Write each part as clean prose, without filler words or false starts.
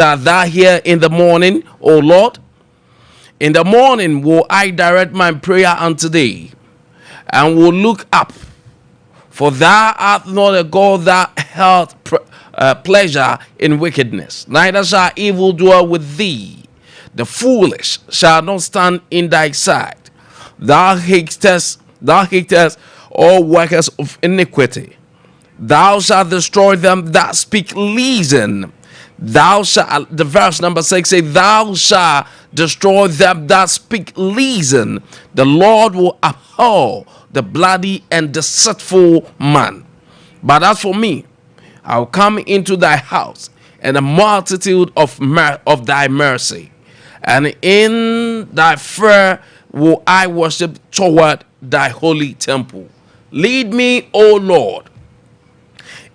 Art thou here in the morning, O Lord? In the morning will I direct my prayer unto thee, and will look up. For thou art not a God that held pleasure in wickedness, neither shall evil dwell with thee. The foolish shall not stand in thy sight. Thou hatest all workers of iniquity. Thou shalt destroy them that speak leasing. Thou shalt, the verse number 6 say, thou shalt destroy them that speak leasing. The Lord will abhor the bloody and deceitful man. But as for me, I'll come into thy house in the multitude of thy mercy, and in thy fear will I worship toward thy holy temple. Lead me, O Lord,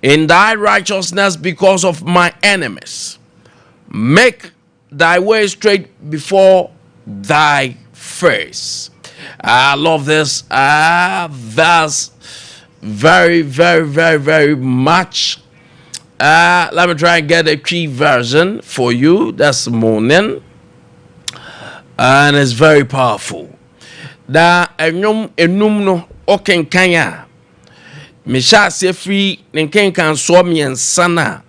in thy righteousness because of my enemies. Make thy way straight before thy face. I love this verse very, very, very, very much. Let me try and get a key version for you this morning. And it's very powerful. Da enum no okenkanya. Misha se free nenkenkan so miensa na.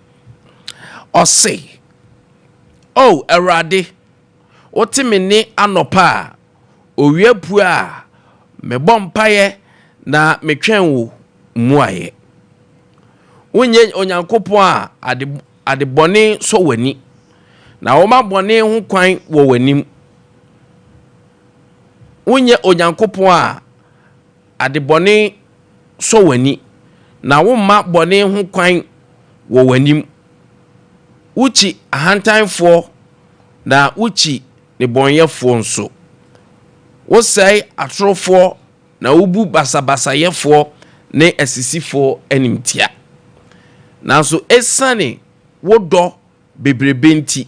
Ose. Oh, Erade. Oti me ni anopa. Owie pu a me bompaye na metwen wo muaye. Wonye onyankopon a ade bone so wani. Na wo ma bone ho kwan wo wanim. Wonye onyankopon a ade bone so wani. Na wo ma bone ho kwan wo wanim. Uchi ahantanfo na uchi ne bonyefo nso. Wo say atrofo na ubu basabasayefo ne asisifo animtia. Nanso esane wodo bebrebe nti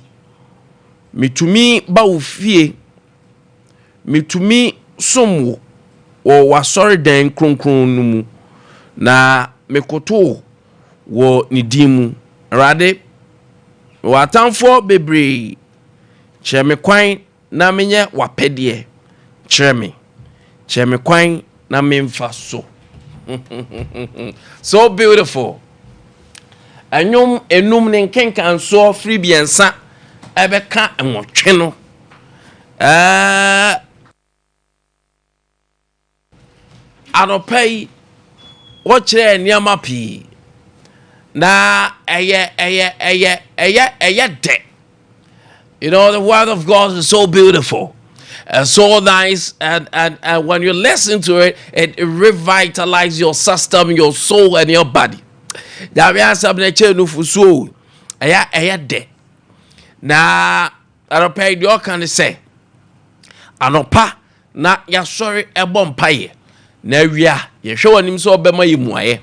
mitumi ba wo fie, mitumi somwo wo wasori dan kronkron no mu na mekoto wo nidimu rade watamfo bebre cheme kwan na menye wapedie cheme kwan na memfa so. So beautiful. Anyum enum ne nkenkan so free biensa ebeka enwotwe no. Anopai wo kire niama pi na eye de. You know, the word of God is so beautiful and so nice, and when you listen to it, it revitalizes your system, your soul, and your body. That means something change for soul. Eye de. Na anopa di o kan say anopa na ya sorry ebo mpaye na wia ye hwe wanim so obema yimuaye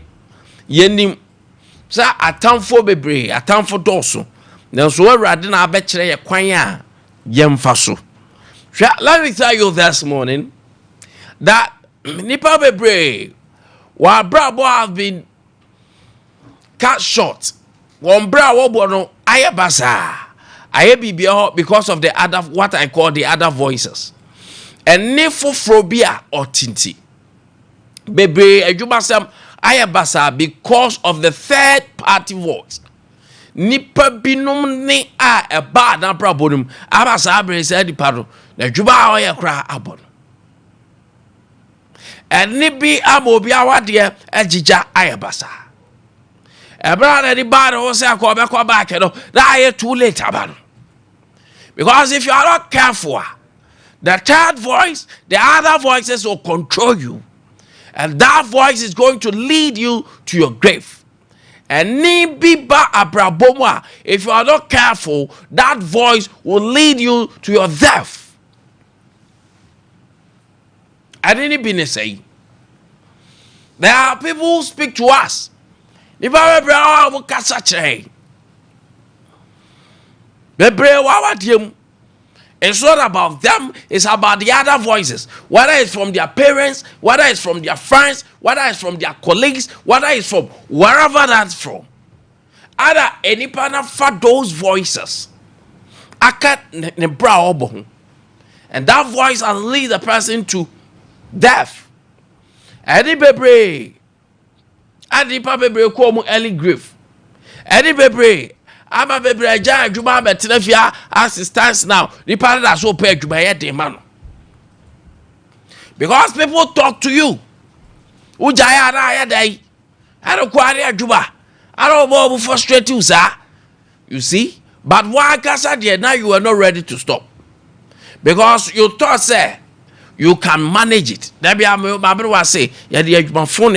yenim sa atamfo bebre atamfo doso na so awrade na abekire ye kwan a yemfa so. Let me tell you this morning that nipa bebre wa brabo have been cut short. One bra wo bono aye basa aye bibia because of the other, what I call the other voices. And nephrophobia or tinti bebre ejubasam aye basa because of the third party voice. Nipa binom ne a ba na brabonum abasa abre se di paro na juba oye kra abon. And nibi amobi awade ejija aye basa. Brother, the bad also come back, you know, that too late about it. Because if you are not careful, the third voice, the other voices will control you, and that voice is going to lead you to your grave. And if you are not careful, that voice will lead you to your death. I didn't be say. There are people who speak to us. It's not about them, it's about the other voices. Whether it's from their parents, whether it's from their friends, whether it's from their colleagues, whether it's from wherever that's from. Either any partner for those voices aka ne bra obo, and that voice has lead the person to death. Adi bebre ko mu early grave. Adi bebre aba bebre aja adwuma betena fia assistance now. The part that so pay adwuma ye de man. Because people talk to you. Ujaya na ya dai. I don't kwari adwuma. I don't want to frustrate you, sir. You see? But why kasa there now you are not ready to stop. Because you thought say you can manage it. That be my brother say, yeah, the phone.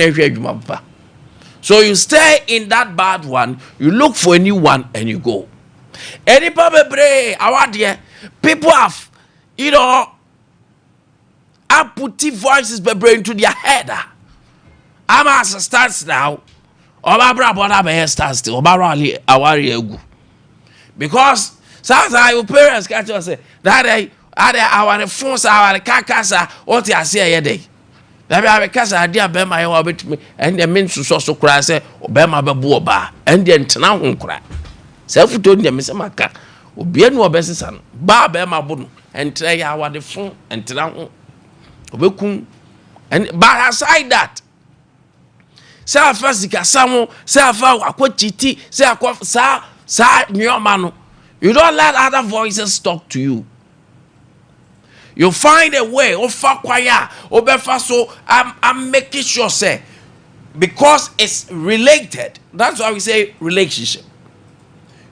So you stay in that bad one, you look for a new one and you go. Any people have, I put voices into their head. I'm as a starts now. Because sometimes your parents catch you say that our phones our kakasa what you say a day. That be our casa idea be my orbit me and the men so cry say obema be boba and the entena ho cry. Self to them say maka obi anu obesisa no ba be ma bo no entra ya our the phone entena ho obekun. And but aside that, say afasika samo say afa akwachiti say akwa sa nyoma no, you don't let other voices talk to you. You find a way. So I'm making sure say because it's related. That's why we say relationship.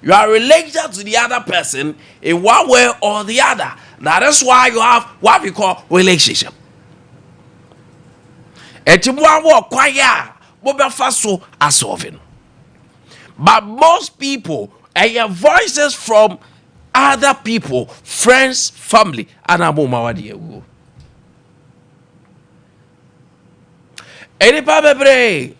You are related to the other person in one way or the other. That is why you have what we call relationship. But most people hear voices from other people, friends, family, and abumawadi. Any baby,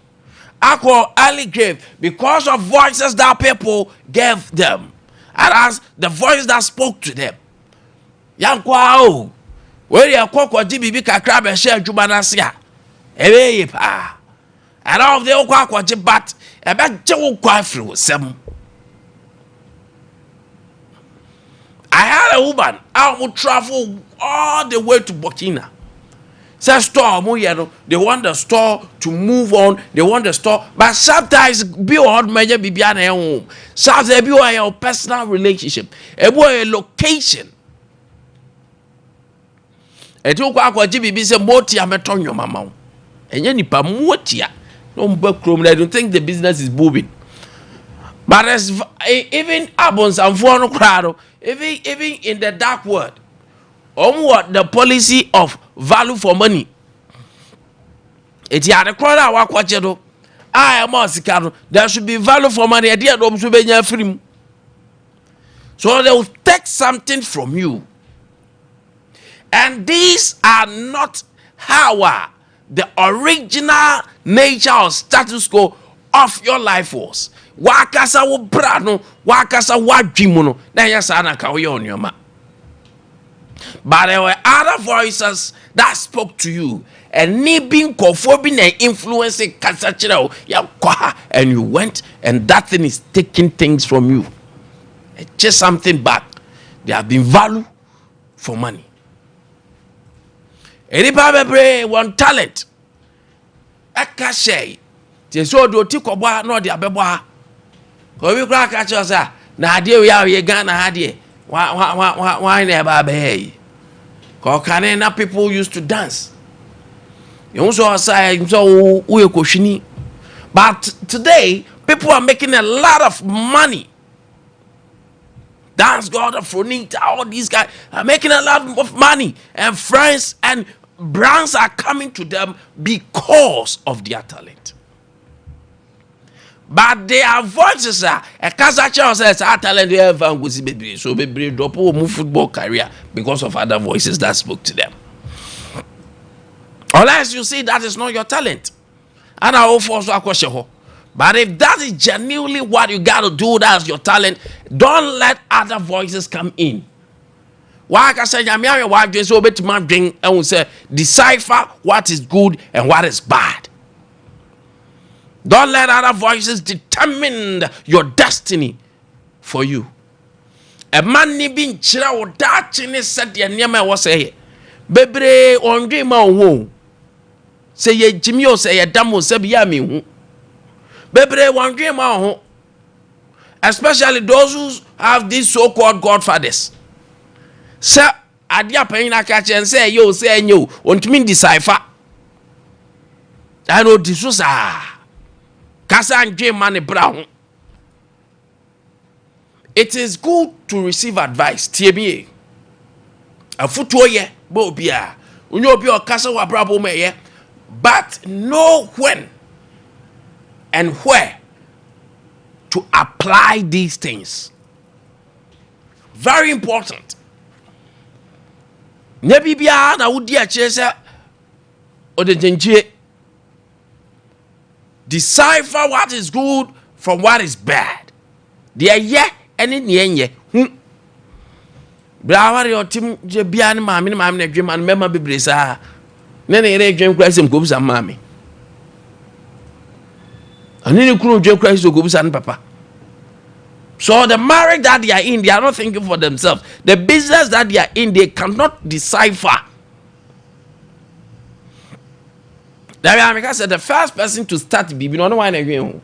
I call early grave because of voices that people gave them, and as the voice that spoke to them. Young kwao, where you call kwa jibi kakra be share jumanasia, ebe yipa, and all of the kwa jibat, ebe jewu kwa fru sem. I had a woman, I would travel all the way to Burkina. Say store, they want the store to move on. They want the store, but sometimes be hard major be behind their home. Sometimes be a personal relationship, a location. And you kwa jibi be say moti ameton your mama. And you nipa motia. No backroom. I don't think the business is booming. But as even abons and foreign crowd, even in the dark world, what the policy of value for money. It's the crowd I work watch it. I am a there should be value for money. So they will take something from you. And these are not how the original nature or status quo of your life was. Wakasa wo brano, wakasa wadwimuno, na yasa na ka wo on your ma. But there were other voices that spoke to you, and ni being conforming and influencing kasachira ya kwa, and you went, and that thing is taking things from you. It's just something back. They have been value for money. Anybody one talent. Akashe. So do tikobwa no de abebwa. Ko we kra ka cho say na ade we ya ye Ghana ade. Why never be? Ko kan na people used to dance. You so say so we koshini. But today people are making a lot of money. Dance God of Fronita, all these guys are making a lot of money, and friends and brands are coming to them because of their talent. But their voices are a Kazacha says our talent so baby drop move football career because of other voices that spoke to them. Unless you see that is not your talent. And I will force a question. But if that is genuinely what you got to do, that's your talent, don't let other voices come in. Why can I say, I'm your wife, just over to my drink and will say, decipher what is good and what is bad. Don't let other voices determine your destiny for you. a man ni bin chira wo dachi ne said ya niema wo say bebre ondwe ma wo say ye jimi o say ye damo say bi ya me hu bebre ondwe ma ho, especially those who have these so-called godfathers. Sir, adia pen na ka chen say yo say enyo ontimi decipher. I know this was kasa ndwe ma ne bra ho. It is good to receive advice. TBA. Afutuo ye bo bia. Unyo obi o kasa wa brabo me ye. But know when and where to apply these things. Very important. Ne bibia na wudi a chese o de jenjie. Decipher what is good from what is bad. There ye any nienye brawari otim je bia ne maame na dwem an mema bebre saa ne ere dwem kwasem ko bisa maame ani ne kunu dwem kwasem ko bisa ne papa. So the marriage that they are in, they are not thinking for themselves. The business that they are in, they cannot decipher. That said the first person to start bibi no one again.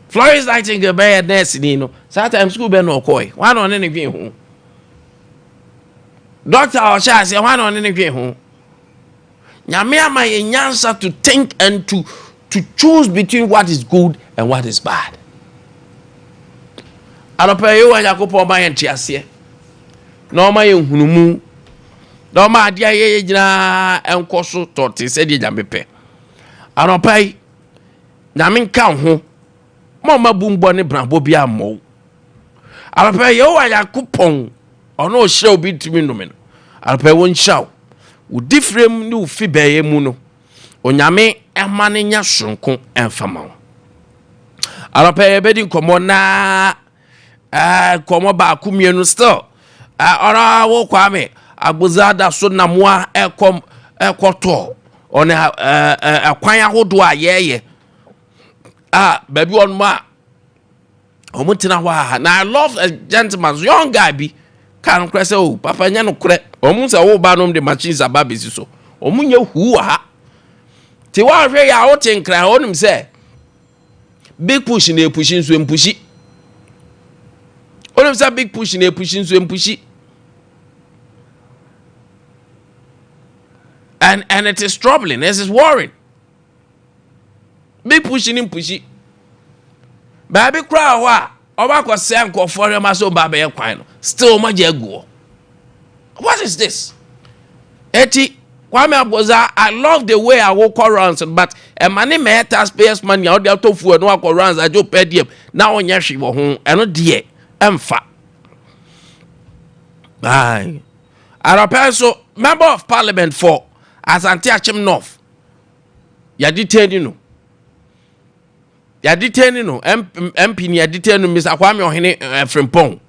Florence Nightingale be nurse ni no. Sometimes school be no koi. One on any gwen ho. Doctor Osha say one on any gwen ho. Nyame ama ye nyansa to think and to choose between what is good and what is bad. Alopa yo Yakobo ma ye ntiase. No ma ye hunumu. No ma adia ye gina enkoso tote se di jambepe. Alopa yi nyame nka ho. Mama bumbo ne brabo bia mo. Alopa yo Yakopon ono ohire obi timi no me no. Alopa won hyaw. Wo difrem ni wo fi beye mu no. Onyame ema ne nya sonko enfama wo. Alopa ye bedi nkomo na komo ba kumienu still. Ora wo Kwame agbozada so na moa ekoto one akwan ahodo a yeye. Baby on ma omutina wa na I love a gentleman, young guy be kan krese o papa nya no kure omu se wo ba nom de machines ababesi so omunye hu ha ti wa hwe ya o tinkra onim se big push na pushing so empushi onim se big push na pushing so empushi and it is troubling, it is worrying. Big pushing in pushy. Baby cry wa oba ko se anko for ma so ba be kwan no still ma jago. What is this? Eti Kwame Aboza, I love the way I walk around, but a money me taxpayers money out there to fu no akọ runs ajo pediem na onya hwe wo ho eno de emfa. Bye. Arapeso member of parliament for Asante Achim North. Ya detained no. Ya detained no MP ni ya detained no Mr. Kwame Ohene Frimpong.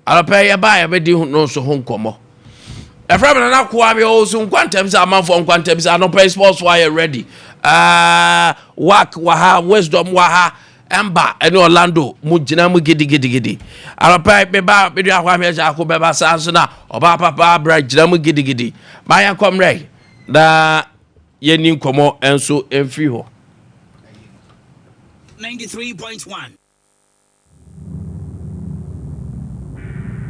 Arape ya ba ya be di no so ho nkomo. Efrem na Kwame o so Nkwantabisa amanfo Nkwantabisa no pay sports wire ready. Work waha wisdom waha Emba ene Orlando mu gina mu gidi. Arape be ba be dia Kwame ja ko be ba sanso na oba papa bra gina mu gidi. Maya komre da yeni nkomo enso emfiri ho. 93.1